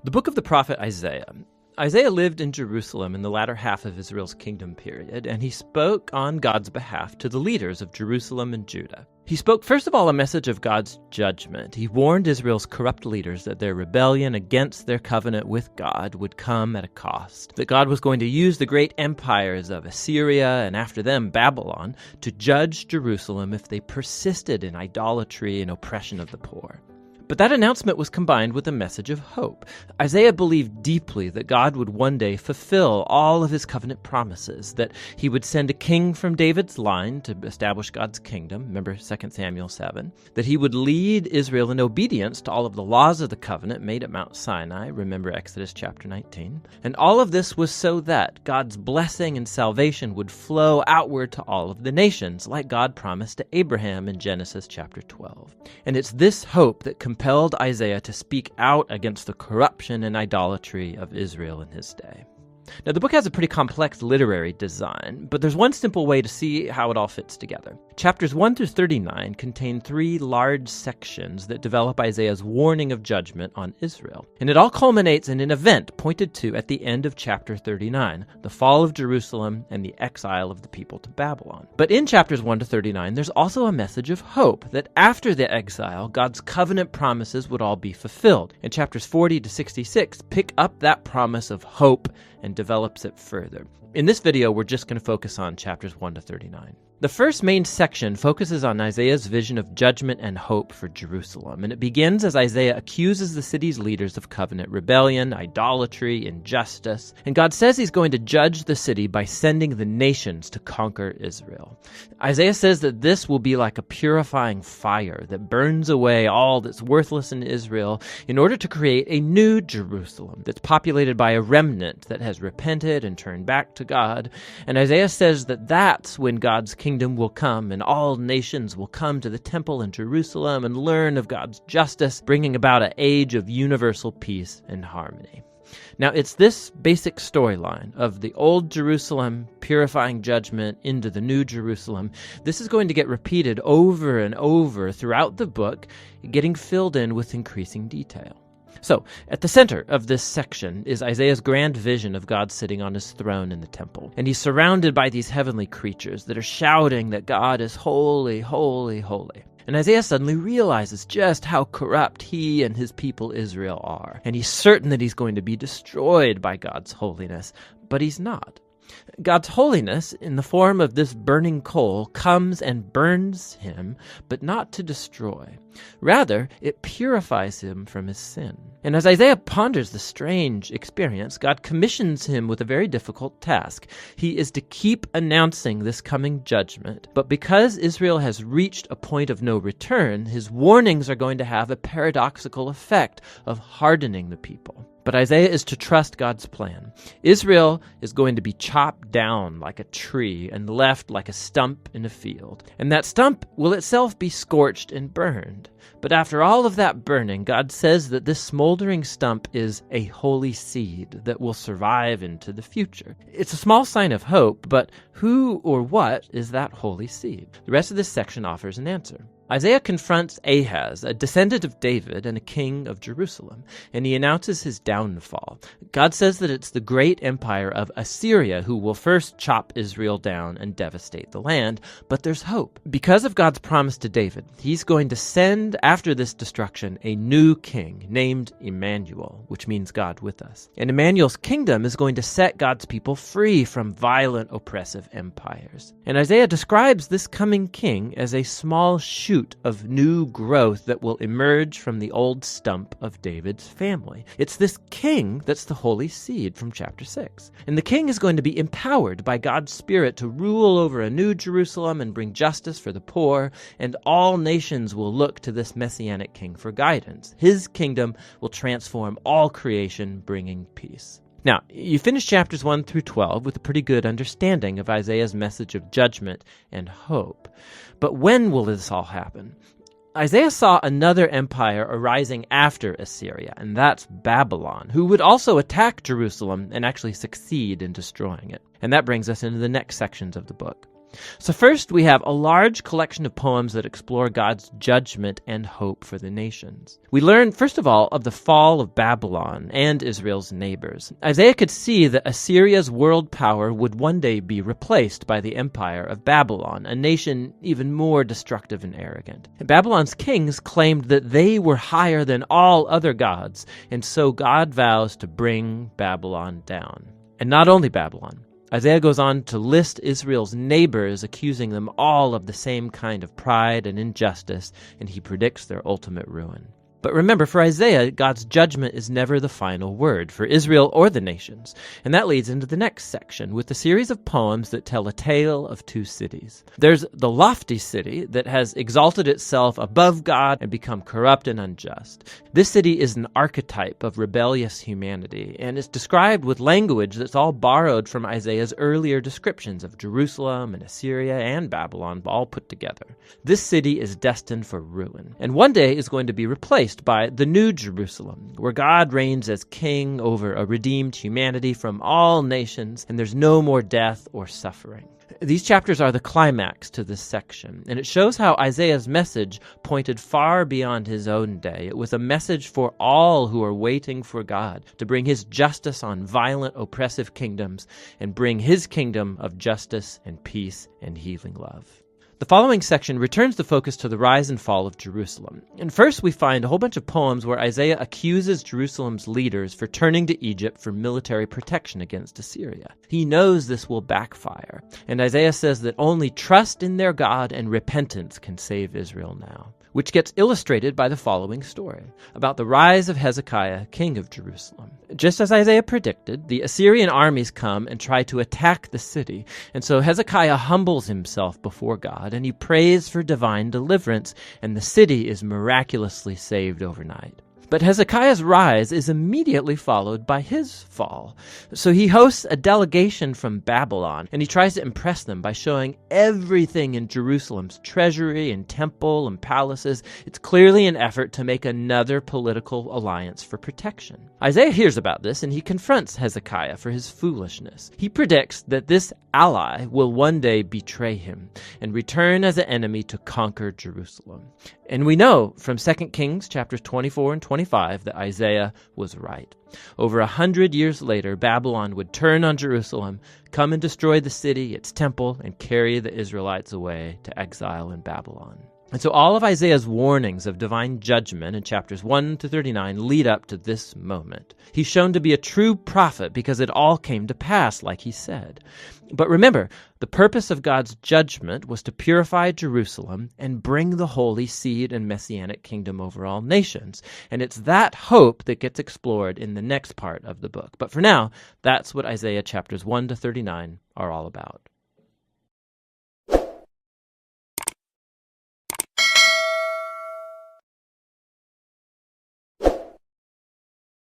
The book of the prophet Isaiah. Isaiah lived in Jerusalem in the latter half of Israel's kingdom period, and he spoke on God's behalf to the leaders of Jerusalem and Judah. He spoke, first of all, a message of God's judgment. He warned Israel's corrupt leaders that their rebellion against their covenant with God would come at a cost, that God was going to use the great empires of Assyria and after them Babylon to judge Jerusalem if they persisted in idolatry and oppression of the poor. But that announcement was combined with a message of hope. Isaiah believed deeply that God would one day fulfill all of his covenant promises, that he would send a king from David's line to establish God's kingdom, remember 2 Samuel 7, that he would lead Israel in obedience to all of the laws of the covenant made at Mount Sinai, remember Exodus chapter 19. And all of this was so that God's blessing and salvation would flow outward to all of the nations, like God promised to Abraham in Genesis chapter 12. And it's this hope that compelled Isaiah to speak out against the corruption and idolatry of Israel in his day. Now, the book has a pretty complex literary design, but there's one simple way to see how it all fits together. Chapters 1 through 39 contain 3 large sections that develop Isaiah's warning of judgment on Israel. And it all culminates in an event pointed to at the end of chapter 39, the fall of Jerusalem and the exile of the people to Babylon. But in chapters 1 to 39, there's also a message of hope that after the exile, God's covenant promises would all be fulfilled. And chapters 40 to 66 pick up that promise of hope and develops it further. In this video, we're just going to focus on chapters 1 to 39. The first main section focuses on Isaiah's vision of judgment and hope for Jerusalem, and it begins as Isaiah accuses the city's leaders of covenant rebellion, idolatry, injustice, and God says he's going to judge the city by sending the nations to conquer Israel. Isaiah says that this will be like a purifying fire that burns away all that's worthless in Israel in order to create a new Jerusalem that's populated by a remnant that has repented and turned back to God. And Isaiah says that that's when God's kingdom will come and all nations will come to the temple in Jerusalem and learn of God's justice, bringing about an age of universal peace and harmony. Now, it's this basic storyline of the old Jerusalem purifying judgment into the new Jerusalem. This is going to get repeated over and over throughout the book, getting filled in with increasing detail. So, at the center of this section is Isaiah's grand vision of God sitting on his throne in the temple. And he's surrounded by these heavenly creatures that are shouting that God is holy, holy, holy. And Isaiah suddenly realizes just how corrupt he and his people Israel are. And he's certain that he's going to be destroyed by God's holiness, but he's not. God's holiness, in the form of this burning coal, comes and burns him, but not to destroy. Rather, it purifies him from his sin. And as Isaiah ponders the strange experience, God commissions him with a very difficult task. He is to keep announcing this coming judgment, but because Israel has reached a point of no return, his warnings are going to have a paradoxical effect of hardening the people. But Isaiah is to trust God's plan. Israel is going to be chopped down like a tree and left like a stump in a field. And that stump will itself be scorched and burned. But after all of that burning, God says that this smoldering stump is a holy seed that will survive into the future. It's a small sign of hope, but who or what is that holy seed? The rest of this section offers an answer. Isaiah confronts Ahaz, a descendant of David and a king of Jerusalem, and he announces his downfall. God says that it's the great empire of Assyria who will first chop Israel down and devastate the land, but there's hope. Because of God's promise to David, he's going to send after this destruction a new king named Emmanuel, which means God with us. And Emmanuel's kingdom is going to set God's people free from violent, oppressive empires. And Isaiah describes this coming king as a small shoot of new growth that will emerge from the old stump of David's family. It's this king that's the holy seed from chapter 6. And the king is going to be empowered by God's Spirit to rule over a new Jerusalem and bring justice for the poor, and all nations will look to this messianic king for guidance. His kingdom will transform all creation, bringing peace. Now, you finish chapters 1 through 12 with a pretty good understanding of Isaiah's message of judgment and hope. But when will this all happen? Isaiah saw another empire arising after Assyria, and that's Babylon, who would also attack Jerusalem and actually succeed in destroying it. And that brings us into the next sections of the book. So first, we have a large collection of poems that explore God's judgment and hope for the nations. We learn, first of all, of the fall of Babylon and Israel's neighbors. Isaiah could see that Assyria's world power would one day be replaced by the empire of Babylon, a nation even more destructive and arrogant. And Babylon's kings claimed that they were higher than all other gods, and so God vows to bring Babylon down. And not only Babylon. Isaiah goes on to list Israel's neighbors, accusing them all of the same kind of pride and injustice, and he predicts their ultimate ruin. But remember, for Isaiah, God's judgment is never the final word for Israel or the nations. And that leads into the next section with a series of poems that tell a tale of two cities. There's the lofty city that has exalted itself above God and become corrupt and unjust. This city is an archetype of rebellious humanity, and it's described with language that's all borrowed from Isaiah's earlier descriptions of Jerusalem and Assyria and Babylon, all put together. This city is destined for ruin, and one day is going to be replaced by the New Jerusalem, where God reigns as king over a redeemed humanity from all nations, and there's no more death or suffering. These chapters are the climax to this section, and it shows how Isaiah's message pointed far beyond his own day. It was a message for all who are waiting for God to bring his justice on violent, oppressive kingdoms and bring his kingdom of justice and peace and healing love. The following section returns the focus to the rise and fall of Jerusalem. And first we find a whole bunch of poems where Isaiah accuses Jerusalem's leaders for turning to Egypt for military protection against Assyria. He knows this will backfire, and Isaiah says that only trust in their God and repentance can save Israel now, which gets illustrated by the following story about the rise of Hezekiah, king of Jerusalem. Just as Isaiah predicted, the Assyrian armies come and try to attack the city, and so Hezekiah humbles himself before God, and he prays for divine deliverance, and the city is miraculously saved overnight. But Hezekiah's rise is immediately followed by his fall. So he hosts a delegation from Babylon, and he tries to impress them by showing everything in Jerusalem's treasury and temple and palaces. It's clearly an effort to make another political alliance for protection. Isaiah hears about this, and he confronts Hezekiah for his foolishness. He predicts that this ally will one day betray him and return as an enemy to conquer Jerusalem. And we know from 2 Kings chapters 24 and 25 that Isaiah was right. Over 100 years later, Babylon would turn on Jerusalem, come and destroy the city, its temple, and carry the Israelites away to exile in Babylon. And so all of Isaiah's warnings of divine judgment in chapters 1 to 39 lead up to this moment. He's shown to be a true prophet because it all came to pass like he said. But remember, the purpose of God's judgment was to purify Jerusalem and bring the holy seed and messianic kingdom over all nations. And it's that hope that gets explored in the next part of the book. But for now, that's what Isaiah chapters 1 to 39 are all about.